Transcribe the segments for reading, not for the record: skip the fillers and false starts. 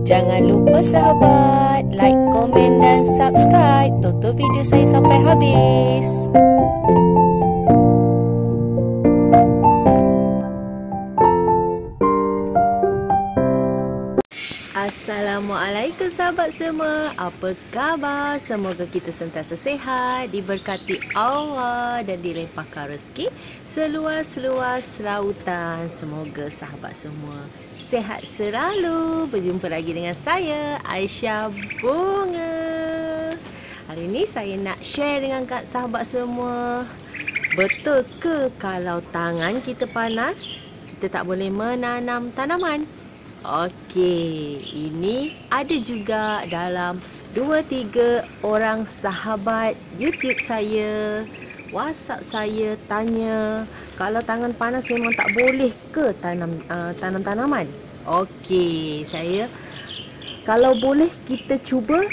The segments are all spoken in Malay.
Jangan lupa sahabat, like, komen dan subscribe. Tonton video saya sampai habis. Assalamualaikum sahabat semua. Apa khabar? Semoga kita sentiasa sihat, diberkati Allah dan dilimpahkan rezeki seluas-luas lautan. Semoga sahabat semua sihat selalu. Berjumpa lagi dengan saya, Aisyah Bunga. Hari ini saya nak share dengan sahabat semua. Betul ke kalau tangan kita panas, kita tak boleh menanam tanaman? Okey, ini ada juga dalam 2-3 orang sahabat YouTube saya, WhatsApp saya tanya, kalau tangan panas memang tak boleh ke tanam tanaman? Okey, saya kalau boleh kita cuba.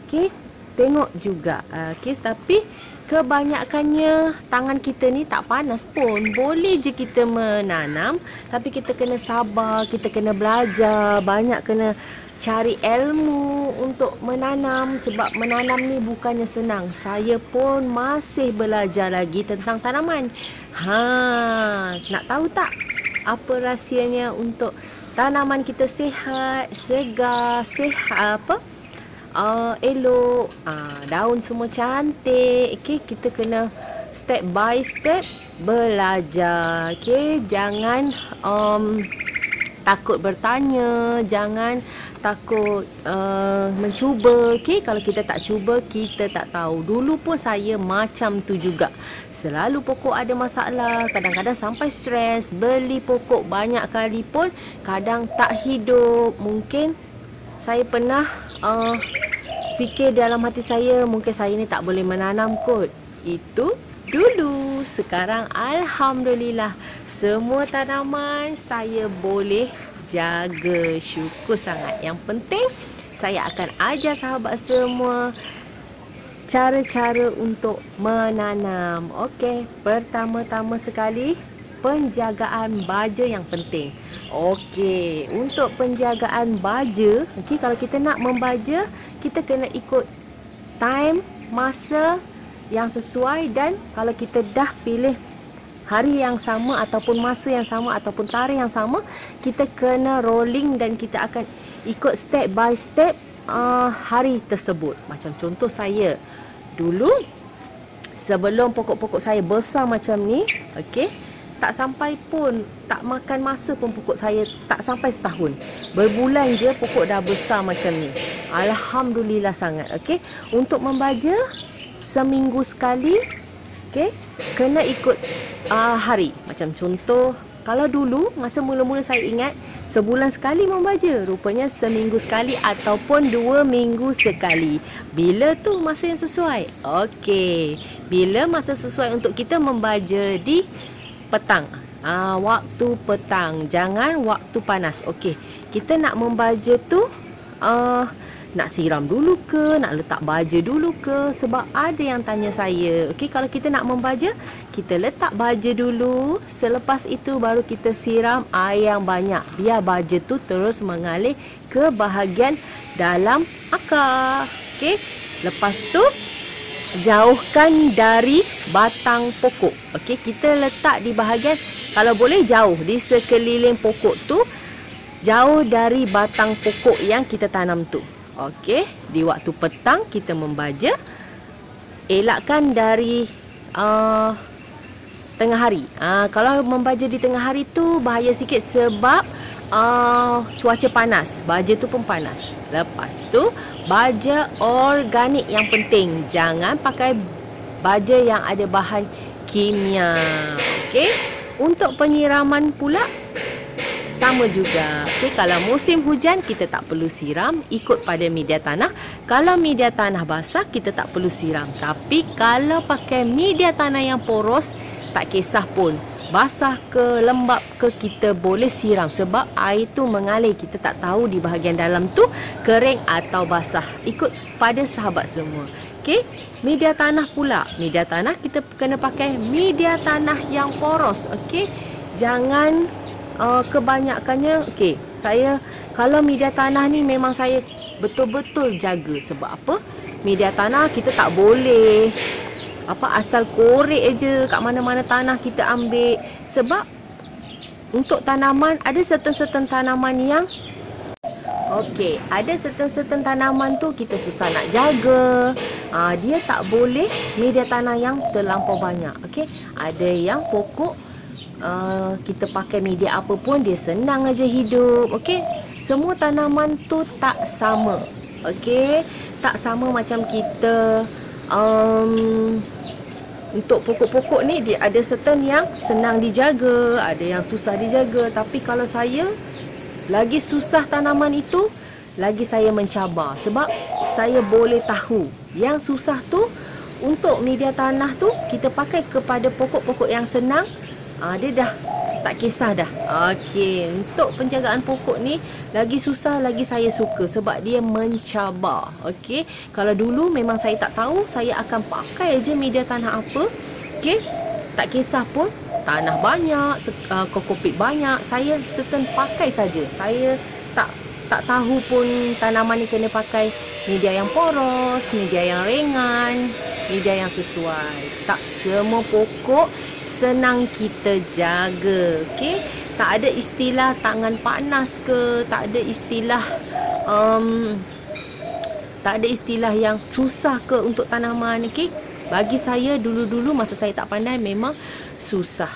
Okey, tengok juga. Okey, tapi kebanyakannya tangan kita ni tak panas pun. Boleh je kita menanam, tapi kita kena sabar, kita kena belajar, banyak kena cari ilmu untuk menanam. Sebab menanam ni bukannya senang. Saya pun masih belajar lagi tentang tanaman. Nak tahu tak apa rahsianya untuk tanaman kita sihat, segar, elok, daun semua cantik. Okey, kita kena step by step belajar. Okey, jangan takut bertanya, jangan takut mencuba. Okey, kalau kita tak cuba, kita tak tahu. Dulu pun saya macam tu juga. Selalu pokok ada masalah, kadang-kadang sampai stres, beli pokok banyak kali pun kadang tak hidup. Mungkin saya pernah fikir dalam hati saya, mungkin saya ni tak boleh menanam kot. Itu dulu. Sekarang alhamdulillah, semua tanaman saya boleh jaga. Syukur sangat. Yang penting saya akan ajar sahabat semua cara-cara untuk menanam. Okey, pertama-tama sekali, penjagaan baja yang penting. Okey, untuk penjagaan baja, okey, kalau kita nak membaja, kita kena ikut time, masa yang sesuai. Dan kalau kita dah pilih hari yang sama ataupun masa yang sama ataupun tarikh yang sama, kita kena rolling dan kita akan ikut step by step hari tersebut. Macam contoh saya dulu, sebelum pokok-pokok saya besar macam ni, okey, tak sampai pun, tak makan masa pun pokok saya tak sampai setahun. Berbulan je pokok dah besar macam ni. Alhamdulillah sangat. Okey, untuk membaja seminggu sekali, okey, kena ikut hari. Macam contoh, kalau dulu masa mula-mula saya ingat sebulan sekali membaja, rupanya seminggu sekali ataupun 2 minggu sekali. Bila tu masa yang sesuai? Okey, bila masa sesuai untuk kita membaja di petang. Waktu petang, jangan waktu panas. Okey, kita nak membaja tu nak siram dulu ke, nak letak baja dulu ke? Sebab ada yang tanya saya. Okey, kalau kita nak membaja, kita letak baja dulu, selepas itu baru kita siram air yang banyak, biar baja tu terus mengalir ke bahagian dalam akar. Okey, lepas tu jauhkan dari batang pokok. Okey, kita letak di bahagian, kalau boleh jauh di sekeliling pokok tu, jauh dari batang pokok yang kita tanam tu. Okey, di waktu petang kita membaja, elakkan dari tengah hari. Kalau membaja di tengah hari tu bahaya sikit sebab cuaca panas, baja tu pun panas. Lepas tu baja organik yang penting. Jangan pakai baja yang ada bahan kimia. Okey, untuk penyiraman pula sama juga. Okey, kalau musim hujan kita tak perlu siram, ikut pada media tanah. Kalau media tanah basah kita tak perlu siram. Tapi kalau pakai media tanah yang poros, tak kisah pun basah ke lembap ke, kita boleh siram sebab air tu mengalir. Kita tak tahu di bahagian dalam tu kering atau basah. Ikut pada sahabat semua. Okey, media tanah pula. Media tanah kita kena pakai media tanah yang poros. Okey, jangan kebanyakannya saya kalau media tanah ni memang saya betul-betul jaga. Sebab apa? Media tanah kita tak boleh asal korek je kat mana-mana tanah kita ambil. Sebab untuk tanaman ada certain tanaman yang ada certain tanaman tu kita susah nak jaga. Dia tak boleh media tanah yang terlampau banyak. Ada yang pokok kita pakai media apa pun dia senang aja hidup. Semua tanaman tu tak sama. Tak sama macam kita untuk pokok-pokok ni dia ada certain yang senang dijaga, ada yang susah dijaga. Tapi kalau saya, lagi susah tanaman itu, lagi saya mencabar. Sebab saya boleh tahu yang susah tu untuk media tanah tu kita pakai kepada pokok-pokok yang senang. Dia dah tak kisah dah. Untuk penjagaan pokok ni lagi susah, lagi saya suka sebab dia mencabar. Kalau dulu memang saya tak tahu, saya akan pakai je media tanah apa. Tak kisah pun tanah banyak, kokopit banyak, saya certain pakai saja. Saya tak tahu pun tanaman ni kena pakai media yang poros, media yang ringan, media yang sesuai. Tak semua pokok senang kita jaga. Tak ada istilah tangan panas ke, tak ada istilah yang susah ke untuk tanaman. Bagi saya dulu-dulu masa saya tak pandai memang susah.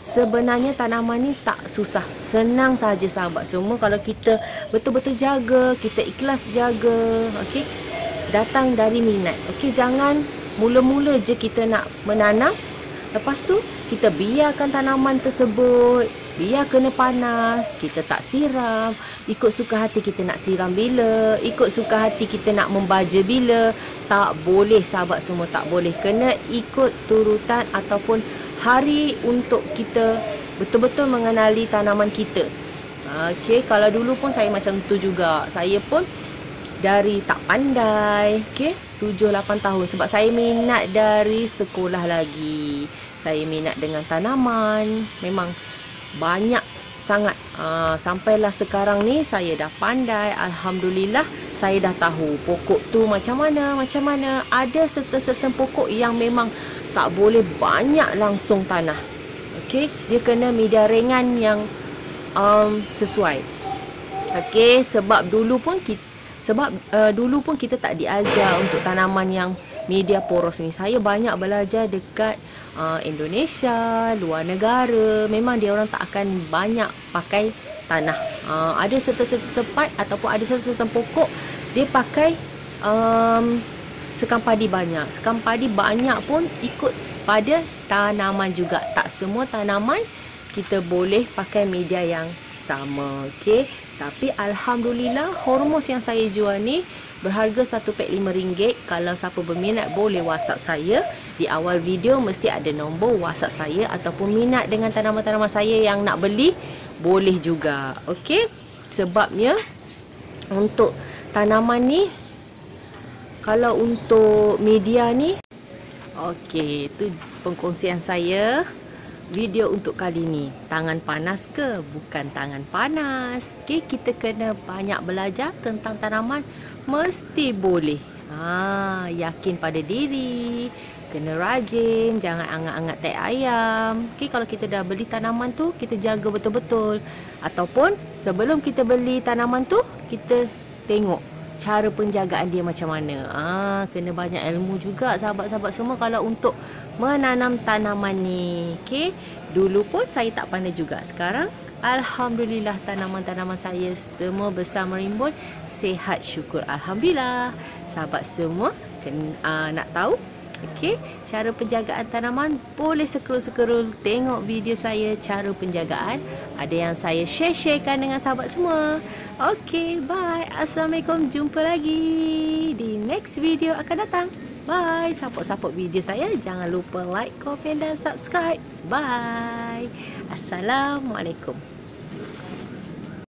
Sebenarnya tanaman ni tak susah, senang saja sahabat semua kalau kita betul-betul jaga, kita ikhlas jaga. Datang dari minat. Jangan mula-mula je kita nak menanam, lepas tu kita biarkan tanaman tersebut, biar kena panas, kita tak siram. Ikut suka hati kita nak siram bila, ikut suka hati kita nak membaja bila. Tak boleh sahabat semua, tak boleh. Kena ikut turutan ataupun hari untuk kita betul-betul mengenali tanaman kita. Kalau dulu pun saya macam tu juga. Saya pun dari tak pandai, 7-8 tahun. Sebab saya minat dari sekolah lagi. Saya minat dengan tanaman. Memang banyak sangat. Sampailah sekarang ni saya dah pandai. Alhamdulillah saya dah tahu pokok tu macam mana. Ada certain pokok yang memang tak boleh banyak langsung tanah. Dia kena media ringan yang sesuai. Sebab dulu pun kita tak diajar untuk tanaman yang media poros ni. Saya banyak belajar dekat Indonesia, luar negara. Memang dia orang tak akan banyak pakai tanah. Ada certain tempat ataupun ada certain pokok dia pakai sekam padi banyak. Sekam padi banyak pun ikut pada tanaman juga. Tak semua tanaman kita boleh pakai media yang sama. Tapi Alhamdulillah hormos yang saya jual ni berharga 1 pack RM5. Kalau siapa berminat boleh WhatsApp saya. Di awal video mesti ada nombor WhatsApp saya. Ataupun minat dengan tanaman-tanaman saya yang nak beli, boleh juga. Sebabnya untuk tanaman ni, kalau untuk media ni, itu pengkongsian saya. Video untuk kali ni, tangan panas ke? Bukan tangan panas. Kita kena banyak belajar tentang tanaman. Mesti boleh. Yakin pada diri. Kena rajin. Jangan angat-angat tai ayam. Kalau kita dah beli tanaman tu, kita jaga betul-betul. Ataupun sebelum kita beli tanaman tu, kita tengok cara penjagaan dia macam mana. Kena banyak ilmu juga sahabat-sahabat semua kalau untuk menanam tanaman ni. Dulu pun saya tak pandai juga. Sekarang alhamdulillah tanaman-tanaman saya semua besar merimbun, sihat, syukur alhamdulillah. Sahabat semua nak tahu cara penjagaan tanaman, boleh scroll tengok video saya cara penjagaan. Ada yang saya sharekan dengan sahabat semua. Bye. Assalamualaikum. Jumpa lagi di next video akan datang. Bye. Support video saya. Jangan lupa like, komen dan subscribe. Bye. Assalamualaikum.